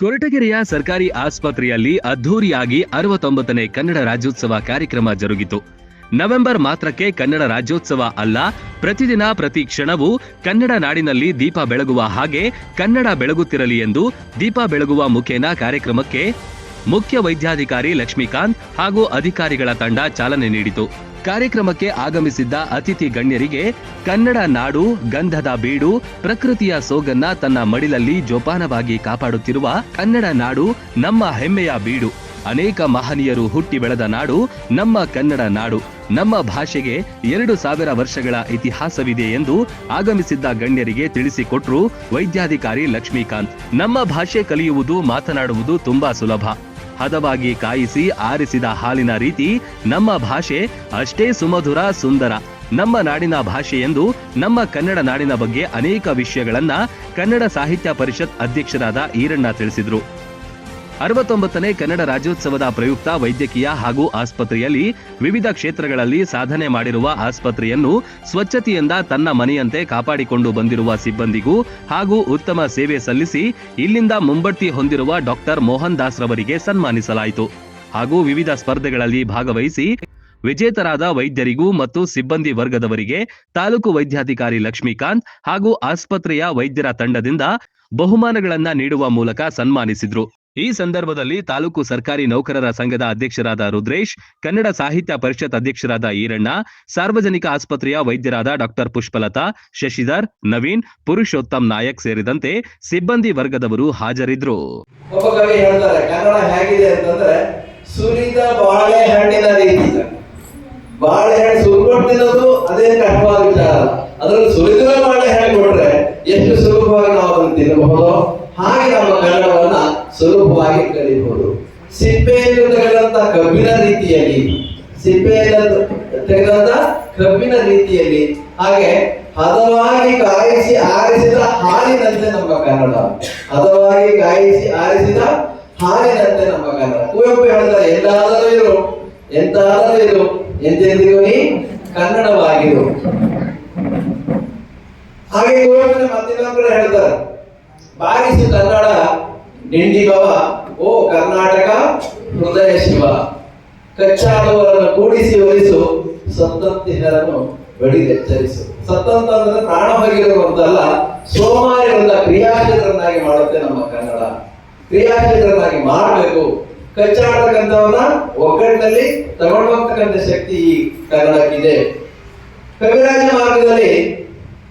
ಕೊರಟಗೆರೆಯ ಸರ್ಕಾರಿ ಆಸ್ಪತ್ರೆಯಲ್ಲಿ ಅದ್ಧೂರಿಯಾಗಿ 69ನೇ ಕನ್ನಡ ರಾಜ್ಯೋತ್ಸವ ಕಾರ್ಯಕ್ರಮ ಜರುಗಿತು. ನವೆಂಬರ್ ಮಾತ್ರಕ್ಕೆ ಕನ್ನಡ ರಾಜ್ಯೋತ್ಸವ ಅಲ್ಲ, ಪ್ರತಿದಿನ ಪ್ರತಿ ಕ್ಷಣವೂ ಕನ್ನಡ ನಾಡಿನಲ್ಲಿ ದೀಪ ಬೆಳಗುವ ಹಾಗೆ ಕನ್ನಡ ಬೆಳಗುತ್ತಿರಲಿ ಎಂದು ದೀಪ ಬೆಳಗುವ ಮುಖೇನ ಕಾರ್ಯಕ್ರಮಕ್ಕೆ ಮುಖ್ಯ ವೈದ್ಯಾಧಿಕಾರಿ ಲಕ್ಷ್ಮೀಕಾಂತ್ ಹಾಗೂ ಅಧಿಕಾರಿಗಳ ತಂಡ ಚಾಲನೆ ನೀಡಿತು. ಕಾರ್ಯಕ್ರಮಕ್ಕೆ ಆಗಮಿಸಿದ್ದ ಅತಿಥಿ ಗಣ್ಯರಿಗೆ ಕನ್ನಡ ನಾಡು ಗಂಧದ ಬೀಡು, ಪ್ರಕೃತಿಯ ಸೋಗನ್ನ ತನ್ನ ಮಡಿಲಲ್ಲಿ ಜೋಪಾನವಾಗಿ ಕಾಪಾಡುತ್ತಿರುವ ಕನ್ನಡ ನಾಡು ನಮ್ಮ ಹೆಮ್ಮೆಯ ಬೀಡು, ಅನೇಕ ಮಹನೀಯರು ಹುಟ್ಟಿ ಬೆಳೆದ ನಾಡು ನಮ್ಮ ಕನ್ನಡ ನಾಡು, ನಮ್ಮ ಭಾಷೆಗೆ 2000 ವರ್ಷಗಳ ಇತಿಹಾಸವಿದೆ ಎಂದು ಆಗಮಿಸಿದ್ದ ಗಣ್ಯರಿಗೆ ತಿಳಿಸಿಕೊಟ್ರು ವೈದ್ಯಾಧಿಕಾರಿ ಲಕ್ಷ್ಮೀಕಾಂತ್. ನಮ್ಮ ಭಾಷೆ ಕಲಿಯುವುದು, ಮಾತನಾಡುವುದು ತುಂಬಾ ಸುಲಭ. ಹದವಾಗಿ ಕಾಯಿಸಿ ಆರಿಸಿದ ಹಾಲಿನ ರೀತಿ ನಮ್ಮ ಭಾಷೆ ಅಷ್ಟೇ ಸುಮಧುರ, ಸುಂದರ. ನಮ್ಮ ನಾಡಿನ ಭಾಷೆ ಎಂದು ನಮ್ಮ ಕನ್ನಡ ನಾಡಿನ ಬಗ್ಗೆ ಅನೇಕ ವಿಷಯಗಳನ್ನ ಕನ್ನಡ ಸಾಹಿತ್ಯ ಪರಿಷತ್ ಅಧ್ಯಕ್ಷರಾದ ಈರಣ್ಣ ತಿಳಿಸಿದ್ರು. 69ನೇ ಕನ್ನಡ ರಾಜ್ಯೋತ್ಸವದ ಪ್ರಯುಕ್ತ ವೈದ್ಯಕೀಯ ಹಾಗೂ ಆಸ್ಪತ್ರೆಯಲ್ಲಿ ವಿವಿಧ ಕ್ಷೇತ್ರಗಳಲ್ಲಿ ಸಾಧನೆ ಮಾಡಿರುವ ಆಸ್ಪತ್ರೆಯನ್ನು ಸ್ವಚ್ಛತೆಯಿಂದ ತನ್ನ ಮನೆಯಂತೆ ಕಾಪಾಡಿಕೊಂಡು ಬಂದಿರುವ ಸಿಬ್ಬಂದಿಗೂ ಹಾಗೂ ಉತ್ತಮ ಸೇವೆ ಸಲ್ಲಿಸಿ ಇಲ್ಲಿಂದ ಮುಂಬಡ್ತಿ ಹೊಂದಿರುವ ಡಾಕ್ಟರ್ ಮೋಹನ್ ದಾಸ್ ರವರಿಗೆ ಸನ್ಮಾನಿಸಲಾಯಿತು. ಹಾಗೂ ವಿವಿಧ ಸ್ಪರ್ಧೆಗಳಲ್ಲಿ ಭಾಗವಹಿಸಿ ವಿಜೇತರಾದ ವೈದ್ಯರಿಗೂ ಮತ್ತು ಸಿಬ್ಬಂದಿ ವರ್ಗದವರಿಗೆ ತಾಲೂಕು ವೈದ್ಯಾಧಿಕಾರಿ ಲಕ್ಷ್ಮೀಕಾಂತ್ ಹಾಗೂ ಆಸ್ಪತ್ರೆಯ ವೈದ್ಯರ ತಂಡದಿಂದ ಬಹುಮಾನಗಳನ್ನ ನೀಡುವ ಮೂಲಕ ಸನ್ಮಾನಿಸಿದ್ರು. ಈ ಸಂದರ್ಭದಲ್ಲಿ ತಾಲೂಕು ಸರ್ಕಾರಿ ನೌಕರರ ಸಂಘದ ಅಧ್ಯಕ್ಷರಾದ ರುದ್ರೇಶ್, ಕನ್ನಡ ಸಾಹಿತ್ಯ ಪರಿಷತ್ ಅಧ್ಯಕ್ಷರಾದ ಈರಣ್ಣ, ಸಾರ್ವಜನಿಕ ಆಸ್ಪತ್ರೆಯ ವೈದ್ಯರಾದ ಡಾಕ್ಟರ್ ಪುಷ್ಪಲತಾ, ಶಶಿಧರ್, ನವೀನ್, ಪುರುಷೋತ್ತಮ್ ನಾಯಕ್ ಸೇರಿದಂತೆ ಸಿಬ್ಬಂದಿ ವರ್ಗದವರು ಹಾಜರಿದ್ರು. ಒಬ್ಬ ಕವಿ ಹೇಳ್ತಾರೆ, ಕನ್ನಡ ಹೇಗಿದೆ ಅಂತಂದ್ರೆ ಸುರಿದ ಬಾಳೆಹಣ್ಣಿನ ರೀತಿ. ಬಾಳೆಹಣ್ಣು ಸುರ್ಕೊಂಡು ತಿನ್ನೋದು ಅದೇ ಕಷ್ಟವಾದ ವಿಚಾರ. ಅದ್ರಲ್ಲಿ ಸುರಿದ ಬಾಳೆಹಣ್ಣು ಕೊಟ್ರೆ ಎಷ್ಟು ಸುಲಭವಾಗಿ ನಾವು ಅದನ್ನು ತಿನ್ನಬಹುದು. ಹಾಗೆ ನಮ್ಮ ಕನ್ನಡವನ್ನ ಸುಲಭವಾಗಿ ಕಲಿಯಬಹುದು. ಸಿಪ್ಪೆಯನ್ನು ತೆಗೆದಂತ ಕಬ್ಬಿನ ರೀತಿಯಲ್ಲಿ, ಸಿಪ್ಪೆಯನ್ನು ತೆಗೆದಂತ ಕಬ್ಬಿನ ರೀತಿಯಲ್ಲಿ, ಹಾಗೆ ಹದವಾಗಿ ಕಾಯಿಸಿ ಆರಿಸಿದ ಹಾಲಿನಂತೆ ನಮ್ಮ ಕನ್ನಡ. ಹದವಾಗಿ ಕಾಯಿಸಿ ಆರಿಸಿದ ಹಾಲಿನಂತೆ ನಮ್ಮ ಕನ್ನಡ. ಕುವೆಂಪು ಹೇಳ್ತಾರೆ, ಎಲ್ಲಾದರೂ ಇರು, ಎಂತಾದರೂ ಇರು, ಎಂದೆಂದಿಗೂ ನೀ ಕನ್ನಡವಾಗಿರು. ಹಾಗೆ ಕುವೆಂಪು ಮತ್ತಿನ್ನೊಬ್ಬರು ಹೇಳ್ತಾರೆ, ಬಾರಿಸು ಕನ್ನಡ ಡಿಂಡಿಗವ, ಓ ಕರ್ನಾಟಕ ಹೃದಯ ಶಿವ, ಕಚ್ಚಾಡುವವರನ್ನು ಕೂಡಿಸಿ ಒಲಿಸು, ಸತ್ತಂತಿಹರನ್ನು ಬಡಿದೆಚ್ಚರಿಸು. ಸತ್ತಂತಂದ್ರೆ ಪ್ರಾಣ ಹೋಗಿರುವಂತಲ್ಲ, ಸೋಮಾರಿಗಳನ್ನ ಕ್ರಿಯಾಶೀಲರನ್ನಾಗಿ ಮಾಡುತ್ತೆ ನಮ್ಮ ಕನ್ನಡ. ಕ್ರಿಯಾಶೀಲರನ್ನಾಗಿ ಮಾಡಬೇಕು. ಕಚ್ಚಾಡತಕ್ಕಂಥವನ್ನ ಒಗ್ಗಟ್ಟಿನಲ್ಲಿ ತಗೊಂಡು ಹೋಗ್ತಕ್ಕಂಥ ಶಕ್ತಿ ಈ ಕನ್ನಡಕ್ಕಿದೆ. ಕವಿರಾಜ ಮಾರ್ಗದಲ್ಲಿ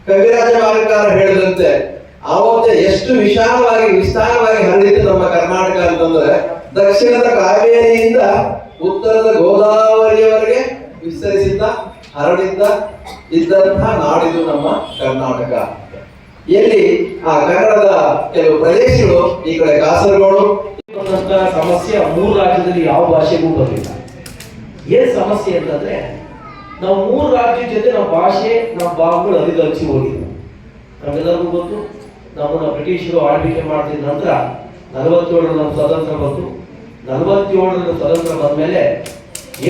ಕವಿರಾಜ ಮಾರ್ಗಕಾರ ಹೇಳಿದಂತೆ ಆವತ್ತೆ ಎಷ್ಟು ವಿಶಾಲವಾಗಿ ವಿಸ್ತಾರವಾಗಿ ಹರಡಿತು ನಮ್ಮ ಕರ್ನಾಟಕ ಅಂತಂದ್ರೆ, ದಕ್ಷಿಣದ ಕಾವೇರಿಯಿಂದ ಉತ್ತರದ ಗೋದಾವರಿಯವರೆಗೆ ವಿಸ್ತರಿಸಿದ್ದ ಹರಡಿದ್ದ ಇದ್ದಂತಹ ನಾಡಿದು ನಮ್ಮ ಕರ್ನಾಟಕ. ಎಲ್ಲಿ ಆ ಕನ್ನಡದ ಕೆಲವು ಪ್ರದೇಶಗಳು, ಈ ಕಡೆ ಕಾಸರಗೋಡು ಸಮಸ್ಯೆ 3 ರಾಜ್ಯದಲ್ಲಿ ಯಾವ ಭಾಷೆಗೂ ಬರಲಿಲ್ಲ. ಏನ್ ಸಮಸ್ಯೆ ಅಂತಂದ್ರೆ, ನಾವು 3 ರಾಜ್ಯದ ಜೊತೆ ನಮ್ಮ ಭಾಷೆ, ನಮ್ಮ ಭಾಗಗಳು ಹರಿದಚ್ಚಿ ಹೋಗಿದ್ವು. ನಮ್ಗೆಲ್ಲರಿಗೂ ಗೊತ್ತು, ನಮ್ಮನ್ನ ಬ್ರಿಟಿಷರು ಆಳ್ವಿಕೆ ಮಾಡಿದ ನಂತರ 47ರಲ್ಲಿ ನಮ್ಮ ಸ್ವತಂತ್ರ ಬಂತು. 47ರಲ್ಲಿ ಸ್ವತಂತ್ರ ಬಂದ ಮೇಲೆ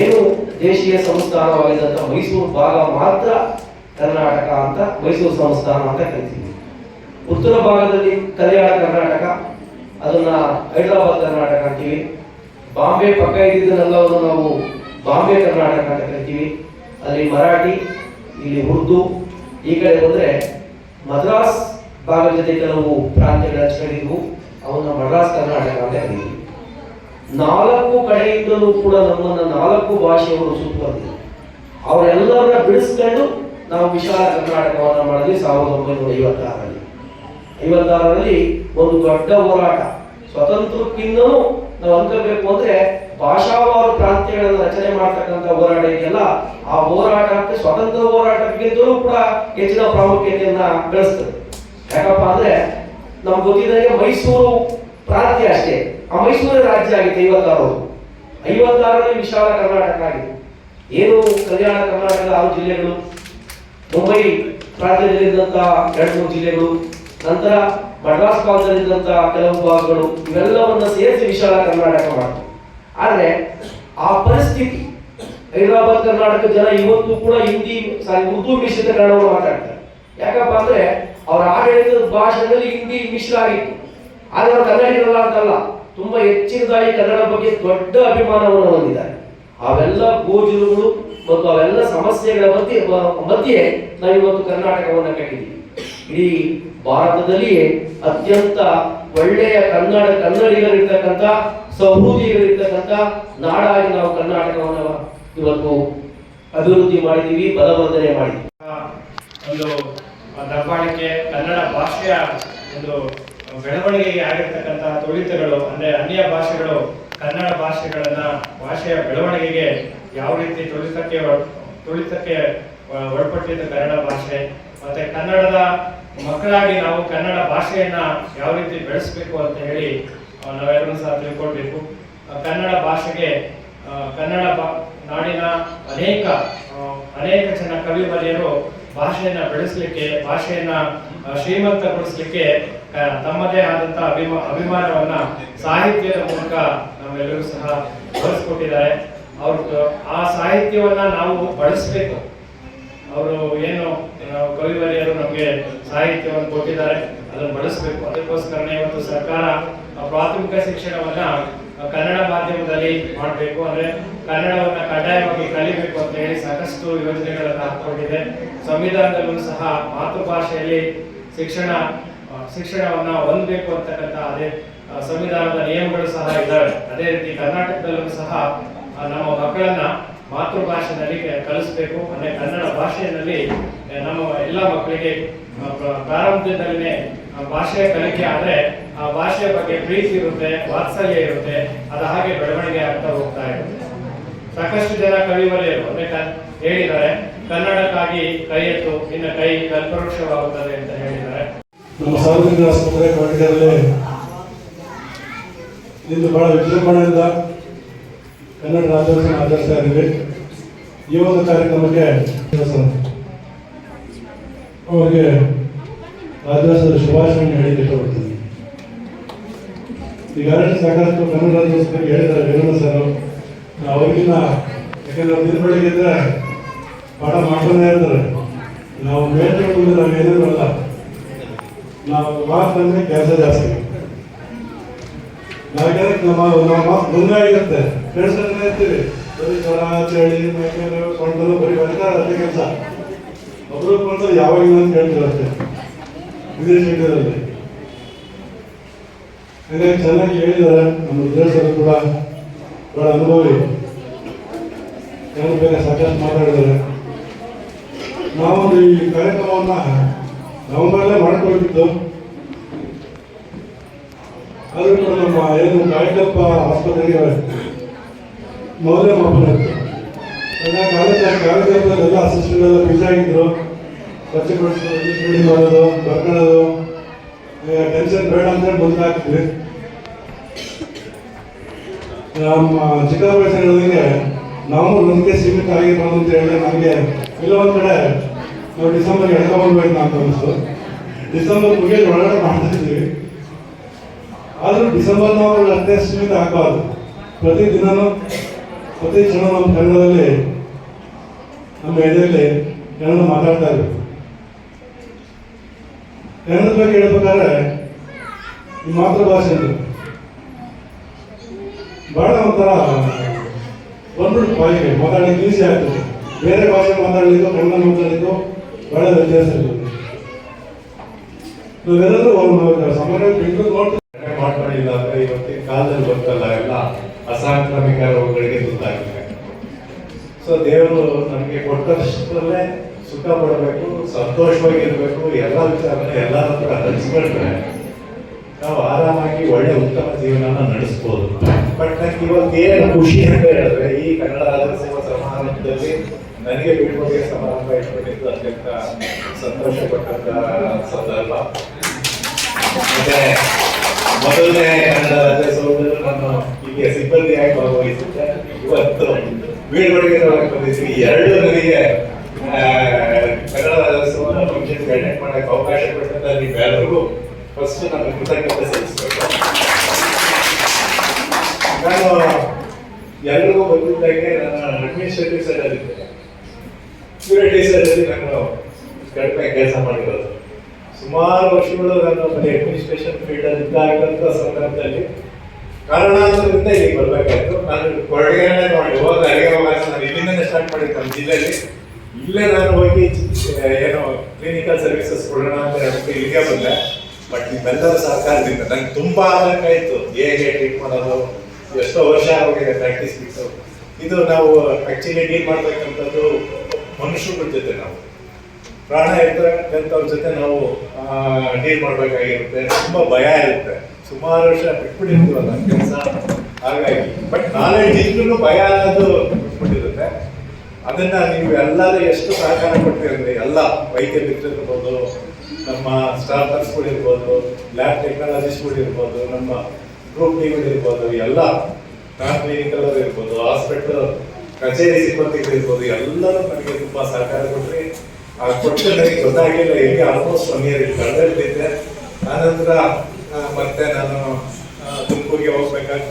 ಏನು ದೇಶೀಯ ಸಂಸ್ಥಾನವಾಗಿದ್ದಂಥ ಮೈಸೂರು ಭಾಗ ಮಾತ್ರ ಕರ್ನಾಟಕ ಅಂತ, ಮೈಸೂರು ಸಂಸ್ಥಾನ ಅಂತ ಕರಿತೀವಿ. ಉತ್ತರ ಭಾಗದಲ್ಲಿ ಕಲ್ಯಾಣ ಕರ್ನಾಟಕ, ಅದನ್ನ ಹೈದರಾಬಾದ್ ಕರ್ನಾಟಕ ಅಂತೀವಿ. ಬಾಂಬೆ ಪಕ್ಕ ಇದ್ದಿದ್ದನ್ನೆಲ್ಲವನ್ನು ನಾವು ಬಾಂಬೆ ಕರ್ನಾಟಕ ಅಂತ ಕರಿತೀವಿ. ಅಲ್ಲಿ ಮರಾಠಿ, ಇಲ್ಲಿ ಉರ್ದು. ಈ ಕಡೆ ಬಂದ್ರೆ ಮದ್ರಾಸ್ ಭಾಗದ ಜೊತೆ ಕೆಲವು ಪ್ರಾಂತ್ಯಗಳ ಹಚ್ಕೊಂಡಿದ್ವು, ಅವನ್ನ ಮದ್ರಾಸ್ ಕರ್ನಾಟಕ ಅಂತ ಕರೀತೀವಿ. 4 ಕಡೆಯಿಂದಲೂ ಕೂಡ ನಮ್ಮನ್ನ 4 ಭಾಷೆಯವರು ಸುತ್ತುವರೆದಿದ್ದಾರೆ. ಅವರೆಲ್ಲರನ್ನ ಬಿಡಿಸ್ಕೊಂಡು ನಾವು ವಿಶಾಲ ಕರ್ನಾಟಕವನ್ನ ಮಾಡಿದ್ವಿ 1956ರಲ್ಲಿ. 56ರಲ್ಲಿ ಒಂದು ದೊಡ್ಡ ಹೋರಾಟ. ಸ್ವತಂತ್ರಕ್ಕಿಂತಲೂ ನಾವು ಅನ್ಕೋಬೇಕು ಅಂದ್ರೆ ಭಾಷಾವಾರು ಪ್ರಾಂತ್ಯಗಳನ್ನು ರಚನೆ ಮಾಡ್ತಕ್ಕಂಥ ಹೋರಾಟ ಇದೆಯಲ್ಲ, ಆ ಹೋರಾಟಕ್ಕೆ ಸ್ವತಂತ್ರ ಹೋರಾಟಕ್ಕಿಂತಲೂ ಕೂಡ ಹೆಚ್ಚಿನ ಪ್ರಾಮುಖ್ಯತೆಯನ್ನ ಬೆಳೆಸ್ತದೆ. ಯಾಕಪ್ಪ ಅಂದ್ರೆ ನಮ್ಗೆ ಗೊತ್ತಿದ್ದಂಗೆ ಮೈಸೂರು ಪ್ರಾಂತ್ಯ ಅಷ್ಟೇ, ಆ ಮೈಸೂರು ರಾಜ್ಯ ಆಗಿದೆ 56ರಲ್ಲಿ ವಿಶಾಲ ಕರ್ನಾಟಕ ಆಗಿದೆ. ಏನು ಕಲ್ಯಾಣ ಕರ್ನಾಟಕದ 6 ಜಿಲ್ಲೆಗಳು, ಮುಂಬೈ ಪ್ರಾಂತ್ಯದಲ್ಲಿದ್ದಂತ 2-3 ಜಿಲ್ಲೆಗಳು, ನಂತರ ಮಡ್ರಾಸ್ ಭಾಗದಲ್ಲಿದ್ದಂತ ಕೆಲವು ಭಾಗಗಳು, ಇವೆಲ್ಲವನ್ನ ಸೇರಿಸಿ ವಿಶಾಲ ಕರ್ನಾಟಕ ಮಾಡ್ತಾರೆ. ಆದ್ರೆ ಆ ಪರಿಸ್ಥಿತಿ, ಹೈದರಾಬಾದ್ ಕರ್ನಾಟಕ ಜನ ಇವತ್ತು ಕೂಡ ಉರ್ದು ಮಿಶ್ರಿತ ಕನ್ನಡವನ್ನು ಮಾತಾಡ್ತಾರೆ. ಯಾಕಪ್ಪ ಅಂದ್ರೆ ಅವರ ಆಡಳಿತದ ಭಾಷೆಯಲ್ಲಿ ಹಿಂದಿ ಮಿಶ್ರ ಆಗಿತ್ತು. ಆದ್ರೆ ಅವರು ಕನ್ನಡಿಗರಲ್ಲ ಅಂತಲ್ಲ, ತುಂಬಾ ಹೆಚ್ಚಿನದಾಗಿ ಕನ್ನಡ ಬಗ್ಗೆ ದೊಡ್ಡ ಅಭಿಮಾನವನ್ನು ಹೊಂದಿದ್ದಾರೆ. ಅವೆಲ್ಲ ಗೋಜಲುಗಳು ಮತ್ತು ಅವೆಲ್ಲ ಸಮಸ್ಯೆಗಳ ಮಧ್ಯೆ ನಾವು ಇವತ್ತು ಕರ್ನಾಟಕವನ್ನು ಕಟ್ಟಿದ್ದೀವಿ. ಇಡೀ ಭಾರತದಲ್ಲಿಯೇ ಅತ್ಯಂತ ಒಳ್ಳೆಯ ಕನ್ನಡಿಗರಿರ್ತಕ್ಕಂಥ ಸಹೃದಯಿಗಳಿರ್ತಕ್ಕಂಥ ನಾಡಾಗಿ ನಾವು ಕರ್ನಾಟಕವನ್ನು ಇವತ್ತು ಅಭಿವೃದ್ಧಿ ಮಾಡಿದ್ದೀವಿ, ಬಲವರ್ಧನೆ ಮಾಡಿದ್ದೀವಿ. ಒಂದು ದಬ್ಬಾಳಿಕೆ ಕನ್ನಡ ಭಾಷೆಯ ಒಂದು ಬೆಳವಣಿಗೆಗೆ ಆಗಿರ್ತಕ್ಕಂತಹ ತುಳಿತಗಳು, ಅಂದ್ರೆ ಅನ್ಯ ಭಾಷೆಗಳು ಕನ್ನಡ ಭಾಷೆಯ ಬೆಳವಣಿಗೆಗೆ ಯಾವ ರೀತಿ ತುಳಿತಕ್ಕೆ ಒಳಪಟ್ಟಿದ್ದು ಕನ್ನಡ ಭಾಷೆ, ಮತ್ತೆ ಕನ್ನಡದ ಮಕ್ಕಳಾಗಿ ನಾವು ಕನ್ನಡ ಭಾಷೆಯನ್ನ ಯಾವ ರೀತಿ ಬೆಳೆಸಬೇಕು ಅಂತ ಹೇಳಿ ನಾವೆಲ್ಲರೂ ಸಹ ತಿಳ್ಕೊಳ್ಬೇಕು. ಕನ್ನಡ ಭಾಷೆಗೆ ನಾಡಿನ ಅನೇಕ ಜನ ಕವಿವರ್ಯರು ಭಾಷೆಯನ್ನ ಬೆಳೆಸಲಿಕ್ಕೆ, ಭಾಷೆಯನ್ನ ಶ್ರೀಮಂತಗೊಳಿಸಲಿಕ್ಕೆ ತಮ್ಮದೇ ಆದಂತಹ ಅಭಿಮಾನವನ್ನ ಸಾಹಿತ್ಯದ ಮೂಲಕ ನಾವೆಲ್ಲರೂ ಸಹ ಬಳಸ್ಕೊಟ್ಟಿದ್ದಾರೆ. ಅವರು ಆ ಸಾಹಿತ್ಯವನ್ನ ನಾವು ಬಳಸಬೇಕು. ಅವರು ಏನು ಕವಿವರ್ಯರು ನಮಗೆ ಸಾಹಿತ್ಯವನ್ನು ಕೊಟ್ಟಿದ್ದಾರೆ, ಅದನ್ನು ಬಳಸಬೇಕು. ಅದಕ್ಕೋಸ್ಕರನೇ ಇವತ್ತು ಸರ್ಕಾರ ಪ್ರಾಥಮಿಕ ಶಿಕ್ಷಣವನ್ನ ಕನ್ನಡ ಮಾಧ್ಯಮದಲ್ಲಿ ಮಾಡಬೇಕು, ಅಂದ್ರೆ ಕನ್ನಡವನ್ನ ಕಡ್ಡಾಯವಾಗಿ ಕಲಿಬೇಕು ಅಂತ ಹೇಳಿ ಸಾಕಷ್ಟು ಯೋಜನೆಗಳನ್ನು ಹಾಕಿಕೊಂಡಿದೆ. ಸಂವಿಧಾನದಲ್ಲೂ ಸಹ ಮಾತೃಭಾಷೆಯಲ್ಲಿ ಶಿಕ್ಷಣವನ್ನ ಹೊಂದಬೇಕು ಅಂತಕ್ಕಂಥ ಅದೇ ಸಂವಿಧಾನದ ನಿಯಮಗಳು ಸಹ ಇದ್ದಾವೆ. ಅದೇ ರೀತಿ ಕರ್ನಾಟಕದಲ್ಲೂ ಸಹ ನಮ್ಮ ಮಕ್ಕಳನ್ನ ಮಾತೃಭಾಷೆಯಲ್ಲಿ ಕಲಿಸಬೇಕು. ಅಂದ್ರೆ ಕನ್ನಡ ಭಾಷೆಯಲ್ಲಿ ನಮ್ಮ ಎಲ್ಲ ಮಕ್ಕಳಿಗೆ ಪ್ರಾರಂಭದಲ್ಲಿನೇ ಭಾಷೆಯ ಕಲಿಕೆ ಆದ್ರೆ ಆ ಭಾಷೆಯ ಬಗ್ಗೆ ಪ್ರೀತಿ ಇರುತ್ತೆ, ವಾತ್ಸಲ್ಯ ಇರುತ್ತೆ, ಅದು ಹಾಗೆ ಬೆಳವಣಿಗೆ ಆಗ್ತಾ ಹೋಗ್ತಾ ಇರುತ್ತೆ. ಸಾಕಷ್ಟು ಜನ ಕವಿವರ್ಯರು ಅಂದ್ರೆ ಹೇಳಿದ್ದಾರೆ, ಕನ್ನಡಕ್ಕಾಗಿ ಕೈ ಎತ್ತು ಇನ್ನು ಕೈ ಕಲ್ಪವೃಕ್ಷವಾಗುತ್ತದೆ ಅಂತ ಹೇಳಿದ್ದಾರೆ. ನಮ್ಮ ಸಾರ್ವಜನಿಕ ಆಸ್ಪತ್ರೆ ಕನ್ನಡದಲ್ಲಿ ಇಂದು ಬಹಳ ವಿಜೃಂಭಣೆಯಿಂದ ಕನ್ನಡ ರಾಜ್ಯೋತ್ಸವ ಆಚರಿಸ್ತಾ ಇದ್ದೀವಿ. ಈ ಒಂದು ಕಾರ್ಯಕ್ರಮಕ್ಕೆ ಅವರಿಗೆ ರಾಜ್ಯೋತ್ಸವದ ಶುಭಾಶಯ ಹೇಳಿ ಇಷ್ಟಪಡ್ತೀನಿ. ಈಗಾಗಲೇ ಸಾಕಷ್ಟು ಕನ್ನಡ ರಾಜ್ಯೋತ್ಸವಕ್ಕೆ ಹೇಳಿದ್ದಾರೆ ವೀರಣ್ಣ ಸರ್. ಅವ್ರಿಗಿನ್ನ ಯಾಕಂದ್ರೆ ದಿನ ಬೆಳಿಗ್ಗೆ ಇದ್ರೆ ಪಾಠ ಮಾಡ್ತಾನೆ ಇರ್ತಾರೆ. ನಾವು ಮೇಲ್ಕೊಂಡು ನಾವು ಏನೇನು ಅಲ್ಲ, ನಾವು ಮಾತಂದ್ರೆ ಕೆಲಸ ಜಾಸ್ತಿ. ನಮ್ಮ ಮಾತು ಮುಂದಾಗಿರುತ್ತೆ, ಫ್ರೆಂಡ್ಸ್ ಇರ್ತೀವಿ, ಬರೀ ಜ್ವರ ಚಳಿ ಮೈಕೇನು ಕೊಂಡಲು ಬರೀ ಬರ್ತಾರೆ ಅದೇ ಕೆಲಸ. ಒಬ್ರು ಕೊಂಡ್ರೆ ಯಾವಾಗ ಅಂತ ಕೇಳ್ತಿರತ್ತೆ ವಿದೇಶದಲ್ಲಿ. ಹಾಗಾಗಿ ಚೆನ್ನಾಗಿ ಹೇಳಿದ್ದಾರೆ ನಮ್ಮ ವಿದೇಶರು ಕೂಡ ಬಹಳ ಅನುಭವಿ, ಬೇಗ ಸಾಕಷ್ಟು ಮಾತಾಡಿದ್ದಾರೆ. ನಾವು ಈ ಕಾರ್ಯಕ್ರಮವನ್ನ ನವೆಂಬರಲ್ಲೇ ಮಾಡ್ಕೊಳ್ತಿದ್ದು, ಆದರೂ ಕೂಡ ನಮ್ಮ ಏನು ಕಾಳಿಕಪ್ಪ ಆಸ್ಪತ್ರೆಗೆ ಮೌಲ್ಯಮಾಪನ ಇತ್ತು. ಕಾಳಿಕಪ್ಪದೆಲ್ಲ ಅಸಿಸ್ಟೆಂಟ್ ಎಲ್ಲ ಬಿಸಿ ಆಗಿದ್ರು, ಸ್ವಚ್ಛಗೊಳಿಸೋದು, ಮಾಡೋದು, ಬರ್ಕೊಳ್ಳೋದು, ಟೆನ್ಷನ್ ಬೇಡ ಅಂತೇಳಿ ಬಂದು ಹಾಕ್ತಿದ್ವಿ. ನಮ್ಮ ಚಿಕ್ಕಬಳ್ಳಾಪುರ ಹೇಳೋದಂಗೆ ನವೆಂಬರ್ 1ಕ್ಕೆ ಸೀಮಿತ ಆಗಿರ್ಬೋದು ಅಂತ ಹೇಳಿದ್ರೆ ನಮಗೆ ಇಲ್ಲ ಒಂದು ಕಡೆ ನಾವು ಡಿಸೆಂಬರ್ಗೆ ಎಳ್ಕೊಂಡ್ಬೇಕು ಅಂತ ಅನಿಸ್ತು. ಡಿಸೆಂಬರ್ ಮುಗಿಯೋದು ಒಳಗಡೆ ಮಾಡ್ತಾ ಇದ್ದೀವಿ. ಆದರೂ ಡಿಸೆಂಬರ್ ನಾವು ಅಷ್ಟೇ ಸೀಮಿತ ಆಗಬಾರ್ದು. ಪ್ರತಿದಿನನೂ ಪ್ರತಿ ಕ್ಷಣ ನಮ್ಮ ಕನ್ನಡದಲ್ಲಿ ನಮ್ಮ ಎದೆಯಲ್ಲಿ ಕನ್ನಡ ಮಾತಾಡ್ತಾ ಇರ್ಬೇಕು. ಕನ್ನಡದ ಬಗ್ಗೆ ಹೇಳ್ಬೇಕಾದ್ರೆ ಈ ಮಾತೃಭಾಷೆ ಅಂತ ಬಹಳ ಒಂಥರ ಬಂದ್ಬಿಟ್ಟು ಬಾಯಿಗೆ ಮಾತಾಡಲಿಕ್ಕೆ ಈಸಿ ಆಗ್ತದೆ. ಬೇರೆ ಭಾಷೆ ಮಾತಾಡಲಿಕ್ಕೂ ಕನ್ನಡ ಮಾತಾಡಲಿಕ್ಕೂ ಬಹಳ ವ್ಯತ್ಯಾಸ ಇರ್ತದೆ. ನಾವೆಲ್ಲರೂ ಸಮಯ ಬಿಟ್ಟು ಮಾಡ್ಕೊಂಡಿಲ್ಲ ಅಂದ್ರೆ ಇವತ್ತಿನ ಕಾಲದಲ್ಲಿ ಗೊತ್ತಲ್ಲ, ಎಲ್ಲ ಅಸಾಂಕ್ರಾಮಿಕ ರೋಗಗಳಿಗೆ ತುತ್ತಾಗಿದೆ. ಸೊ ದೇವರು ನಮಗೆ ಕೊಟ್ಟಷ್ಟರಲ್ಲೇ ಸುಖ ಪಡಬೇಕು, ಸಂತೋಷವಾಗಿರ್ಬೇಕು. ಎಲ್ಲ ವಿಚಾರನ ಎಲ್ಲರ ಹತ್ರ ಹಂಚ್ಕೊಂಡ್ರೆ ನಾವು ಆರಾಮಾಗಿ ಒಳ್ಳೆ ಉತ್ತಮ ಜೀವನ ನಡೆಸ್ಬೋದು. ಬಟ್ ನನಗೆ ಇವತ್ತೇನು ಖುಷಿ ಅಂತ ಹೇಳಿದ್ರೆ, ಈ ಕನ್ನಡ ರಾಜ್ಯೋತ್ಸವ ಸಮಾರಂಭದಲ್ಲಿ ನನಗೆ ಬೀಳ್ಕೊಡುಗೆ ಸಮಾರಂಭ ಇಟ್ಕೊಂಡಿದ್ದು ಅತ್ಯಂತ ಸಂತೋಷ ಪಟ್ಟಂತ ಸಂದರ್ಭ. ಮತ್ತೆ ಮೊದಲನೇ ಕನ್ನಡ ರಾಜ್ಯೋತ್ಸವದಲ್ಲಿ ನಾನು ಹೀಗೆ ಸಿಬ್ಬಂದಿಯಾಗಿ ಭಾಗವಹಿಸಿದ್ದೆ. ಇವತ್ತು ಬೀಳ್ಕೊಡುಗೆ ಬಂದಿದ್ವಿ. ಎರಡು ನನಗೆ ಕನ್ನಡ ರಾಜ್ಯೋತ್ಸವ ಫಂಕ್ಷನ್ ಅಟೆಂಡ್ ಮಾಡಕ್ಕೆ ಅವಕಾಶ ಕೊಟ್ಟಂತ ನೀವೆಲ್ಲರಿಗೂ ಫಸ್ಟ್ ನಾನು ಕೃತಜ್ಞತೆ ಸಲ್ಲಿಸಬೇಕು. ನಾನು ಎಲ್ರಿಗೂ ಬಂದಿದ್ದಾಗೆ ನನ್ನ ಅಡ್ಮಿನಿಸ್ಟ್ರೇಟಿವ್ ಸೈಡ್ ಅಲ್ಲಿ ಸೆಕ್ಯೂರಿಟಿ ಸೈಡ್ ಅಲ್ಲಿ ನಾನು ಕಡಿಮೆ ಕೆಲಸ ಮಾಡಿರೋದು. ಸೊ ಸುಮಾರು ವರ್ಷಗಳು ನಾನು ಬರೀ ಅಡ್ಮಿನಿಸ್ಟ್ರೇಷನ್ ಫೀಲ್ಡ್ ಅಲ್ಲಿ ಇದ್ದಾಗಂತ ಸಂದರ್ಭದಲ್ಲಿ ಕಾರಣಾಂತರದಿಂದ ಇಲ್ಲಿಗೆ ಬರ್ಬೇಕಾಯ್ತು. ನಾನು ಕೊರಟಗೆರೆ ಮಾಡಿ ಹೋದ ಅಡುಗೆ ಹೋಗಾಕ ನಾನು ಇಲ್ಲಿಂದನೇ ಸ್ಟಾರ್ಟ್ ಮಾಡಿದ್ದೆ ನಮ್ಮ ಜಿಲ್ಲೆಯಲ್ಲಿ. ಇಲ್ಲೇ ನಾನು ಹೋಗಿ ಏನು ಕ್ಲಿನಿಕಲ್ ಸರ್ವಿಸಸ್ ಕೊಡೋಣ ಅಂತ ಹೇಳ್ಬಿಟ್ಟು ಇಲ್ಲಿಗೆ ಬಂದೆ. ಬಟ್ ನಿಮ್ಮೆಲ್ಲರ ಸಹಕಾರದಿಂದ ನಂಗೆ ತುಂಬಾ ಆತಂಕ ಇತ್ತು, ಹೇಗೆ ಟ್ರೀಟ್ ಮಾಡೋದು, ಎಷ್ಟೋ ವರ್ಷ ಆಗೋಗಿದೆ ಪ್ರಾಕ್ಟೀಸ್ ಬಿಟ್ಟು. ಇದು ನಾವು ಆಕ್ಚುಲಿ ಡೀಲ್ ಮಾಡ್ಬೇಕಂಥದ್ದು ಮನುಷ್ಯರ ಜೊತೆ, ನಾವು ಪ್ರಾಣ ಇರ್ತಕ್ಕಂಥವ್ರ ಜೊತೆ ನಾವು ಡೀಲ್ ಮಾಡ್ಬೇಕಾಗಿರುತ್ತೆ. ತುಂಬಾ ಭಯ ಇರುತ್ತೆ, ಸುಮಾರು ವರ್ಷ ಬಿಟ್ಬಿಟ್ಟಿರ್ತೀವಲ್ಲ ಕೆಲಸ, ಹಾಗಾಗಿ. ಬಟ್ ನಾಲೆಡ್ಜ್ ಇದ್ರೂ ಭಯ ಅನ್ನೋದು ಬಿಟ್ಬಿಟ್ಟಿರುತ್ತೆ. ಅದನ್ನ ನೀವು ಎಲ್ಲರೂ ಎಷ್ಟು ಸಹಕಾರ ಕೊಡ್ತೀರಿ ಅಂದ್ರೆ, ಎಲ್ಲ ವೈದ್ಯ ಮಿತ್ರರಿರ್ಬೋದು, ನಮ್ಮ ಸ್ಟಾಫ್ ನರ್ಸ್ಗಳಿರ್ಬೋದು, ಲ್ಯಾಬ್ ಟೆಕ್ನಾಲಜಿಸ್ಟ್ಗಳಿರ್ಬೋದು, ನಮ್ಮ ಗ್ರೂಪ್ ಡಿಗಳಿರ್ಬೋದು, ಎಲ್ಲ ನಾನ್ ಕ್ಲಿನಿಕಲ್ ಇರ್ಬೋದು, ಹಾಸ್ಪಿಟಲ್ ಕಚೇರಿ ಸಿಬ್ಬಂದಿಗಳಿರ್ಬೋದು, ಎಲ್ಲರೂ ನನಗೆ ತುಂಬಾ ಸಹಕಾರ ಕೊಟ್ರಿ. ಆ ಕೊಟ್ಟು ನನಗೆ ಗೊತ್ತಾಗಲಿಲ್ಲ, ಹೇಗೆ ಆಲ್ಮೋಸ್ಟ್ 1 year ಕಳೆದಿದ್ದೆ. ಆನಂತರ ಮತ್ತೆ ನಾನು ತುಮಕೂರಿಗೆ ಹೋಗ್ಬೇಕಾಗಿ